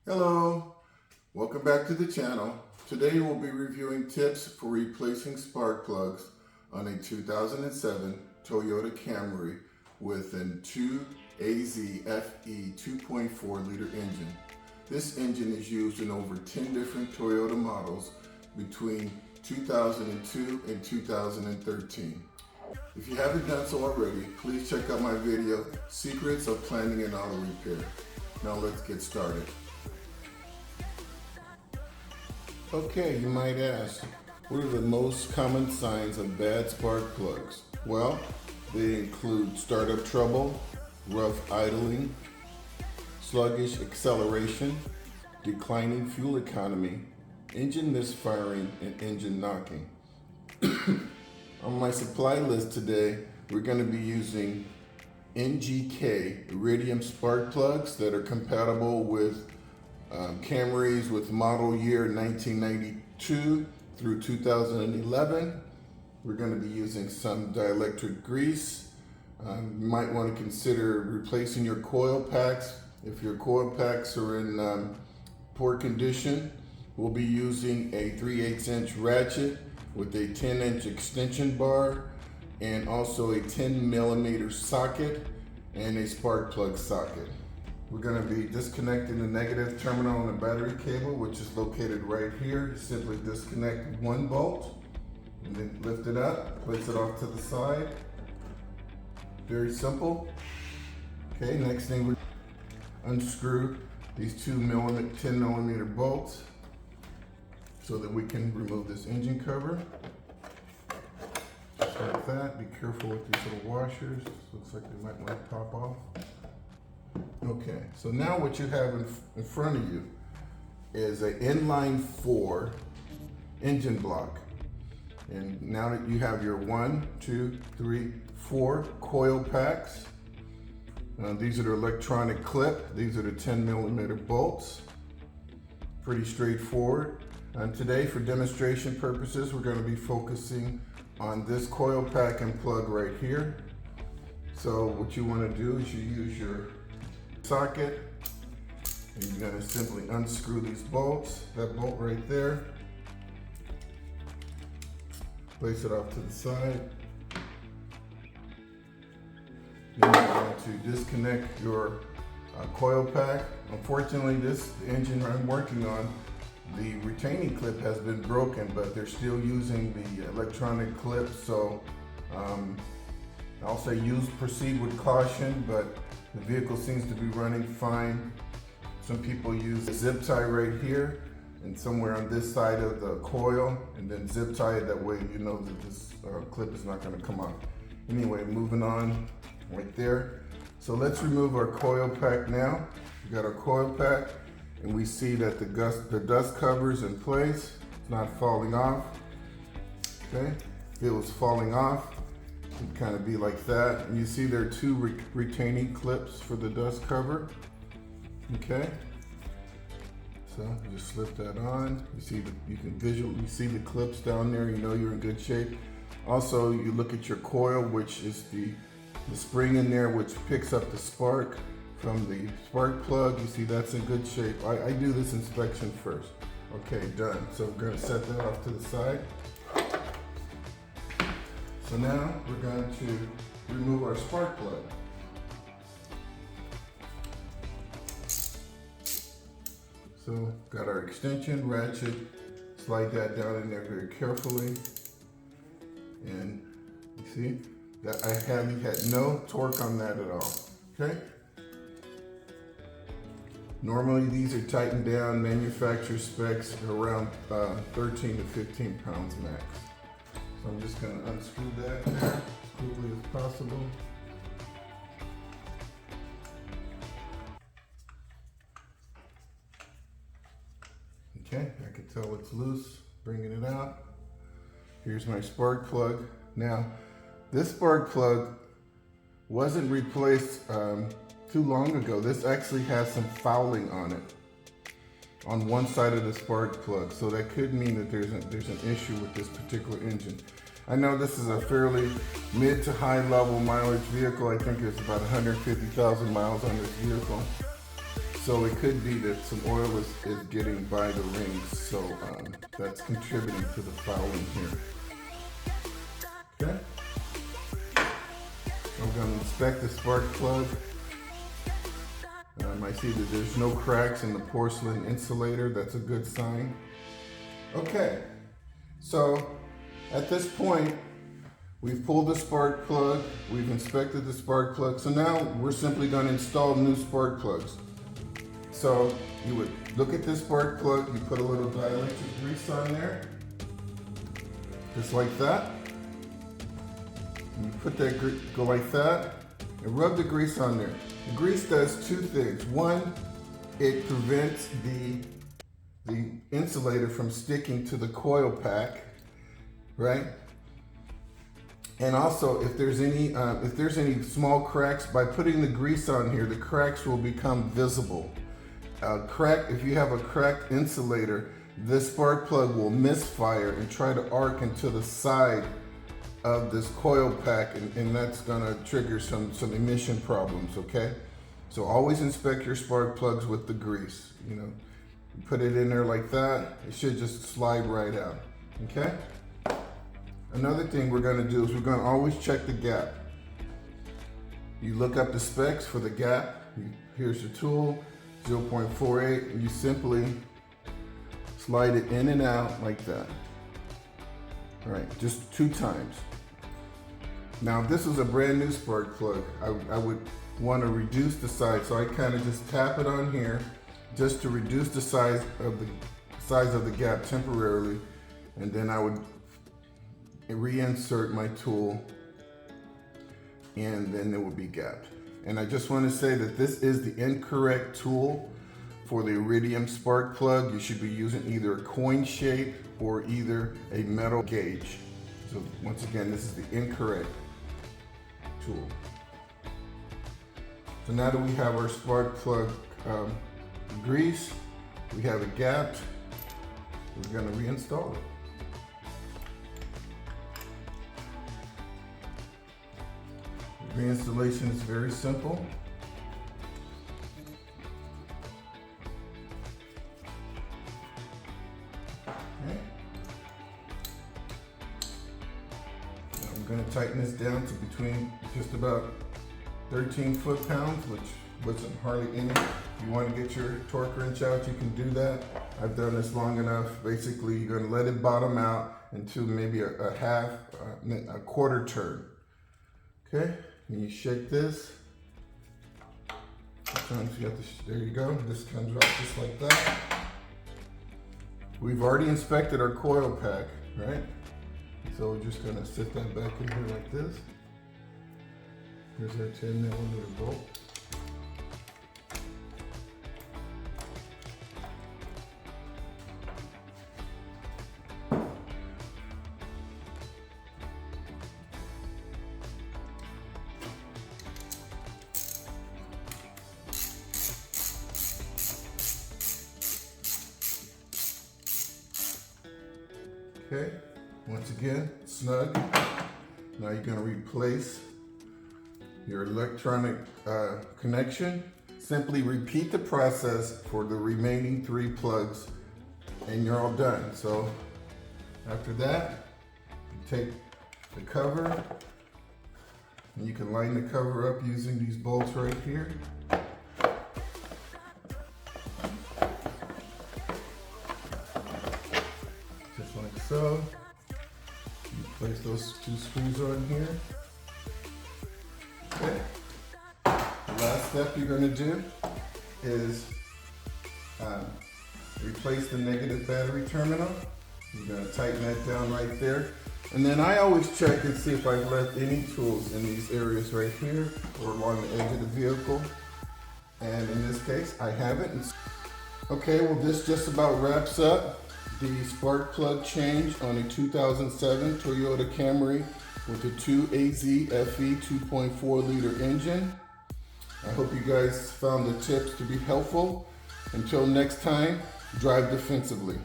Hello, welcome back to the channel. Today we'll be reviewing tips for replacing spark plugs on a 2007 Toyota Camry with an 2AZ-FE 2.4 liter engine. This engine is used in over 10 different Toyota models between 2002 and 2013. If you haven't done so already, please check out my video, Secrets of Planning an Auto Repair. Now let's get started. Okay, you might ask, what are the most common signs of bad spark plugs? Well, they include startup trouble, rough idling, sluggish acceleration, declining fuel economy, engine misfiring, and engine knocking. On my supply list today, we're going to be using NGK Iridium spark plugs that are compatible with Camrys with model year 1992 through 2011. We're going to be using some dielectric grease. You might want to consider replacing your coil packs. If your coil packs are in poor condition, we'll be using a 3/8 inch ratchet with a 10-inch extension bar and also a 10mm socket and a spark plug socket. We're going to be disconnecting the negative terminal on the battery cable, which is located right here. Simply disconnect one bolt and then lift it up, place it off to the side. Very simple. Okay, next thing, we unscrew these 10mm bolts so that we can remove this engine cover. Just like that. Be careful with these little washers. Looks like they might want to pop off. Okay, so now what you have in front of you is an inline 4 engine block. And now that you have your 1, 2, 3, 4 coil packs, these are the electronic clip. These are the 10mm bolts. Pretty straightforward. And today, for demonstration purposes, we're going to be focusing on this coil pack and plug right here. So what you want to do is you use your socket, and you're going to simply unscrew these bolts, that bolt right there, place it off to the side. Then you're going to disconnect your coil pack. Unfortunately, this engine I'm working on, the retaining clip has been broken, but they're still using the electronic clip, so I'll say proceed with caution, but the vehicle seems to be running fine. Some people use a zip tie right here and somewhere on this side of the coil, and then zip tie it, that way you know that this clip is not going to come off. Anyway, moving on right there. So let's remove our coil pack now. We got our coil pack, and we see that the dust cover is in place. It's not falling off. Okay, if it was falling off, it'd kind of be like that. And you see there are two retaining clips for the dust cover. Okay, so just slip that on. You see you can visually see the clips down there. You know you're in good shape. Also, you look at your coil, which is the spring in there, which picks up the spark from the spark plug. You see that's in good shape. I do this inspection first. Okay, done. So we're going to set that off to the side. So now we're going to remove our spark plug. So got our extension ratchet, slide that down in there very carefully. And you see that I had no torque on that at all, okay? Normally these are tightened down, manufacturer specs around 13 to 15 pounds max. So I'm just going to unscrew that there as quickly as possible. Okay, I can tell it's loose, bringing it out. Here's my spark plug. Now, this spark plug wasn't replaced too long ago. This actually has some fouling on it on one side of the spark plug, so that could mean that there's an issue with this particular engine. I know this is a fairly mid to high level mileage vehicle. I think it's about 150,000 miles on this vehicle. So it could be that some oil is getting by the rings, so that's contributing to the fouling here. Okay. I'm going to inspect the spark plug. I see that there's no cracks in the porcelain insulator. That's a good sign. Okay, so at this point, we've pulled the spark plug, we've inspected the spark plug, so now we're simply going to install new spark plugs. So you would look at this spark plug, you put a little dielectric grease on there, just like that. And you put that go like that, and rub the grease on there. The grease does two things. One, it prevents the insulator from sticking to the coil pack, right? And also, if there's any small cracks, by putting the grease on here, the cracks will become visible. If you have a cracked insulator, this spark plug will misfire and try to arc into the side of this coil pack, and that's gonna trigger some emission problems, okay? So always inspect your spark plugs with the grease. You know, you put it in there like that, it should just slide right out, okay? Another thing we're gonna do is we're gonna always check the gap. You look up the specs for the gap. Here's your tool, 0.48, and you simply slide it in and out like that. All right, just 2 times. Now, if this is a brand new spark plug, I would want to reduce the size, so I kind of just tap it on here just to reduce the size of the gap temporarily, and then I would reinsert my tool, and then it will be gapped. And I just want to say that this is the incorrect tool for the Iridium spark plug. You should be using either a coin shape or either a metal gauge. So once again, this is the incorrect tool. So now that we have our spark plug grease, we have it gapped, we're going to reinstall it. The reinstallation is very simple. Okay. Now I'm going to tighten this down to between just about 13 foot-pounds, which wasn't hardly any. If you want to get your torque wrench out, you can do that. I've done this long enough. Basically, you're going to let it bottom out into maybe a quarter turn. Okay, and you shake this. Sometimes you have to, there you go. This comes out just like that. We've already inspected our coil pack, right? So we're just going to sit that back in here like this. Here's our 10mm bolt. Okay, once again, snug. Now you're going to replace your electronic connection. Simply repeat the process for the remaining 3 plugs and you're all done. So after that, you take the cover and you can line the cover up using these bolts right here. Just like so. You place those 2 screws on here. Okay. The last step you're going to do is replace the negative battery terminal. You're going to tighten that down right there. And then I always check and see if I've left any tools in these areas right here or along the edge of the vehicle. And in this case, I haven't. Okay, well this just about wraps up the spark plug change on a 2007 Toyota Camry with a 2AZ-FE 2.4 liter engine. I hope you guys found the tips to be helpful. Until next time, drive defensively.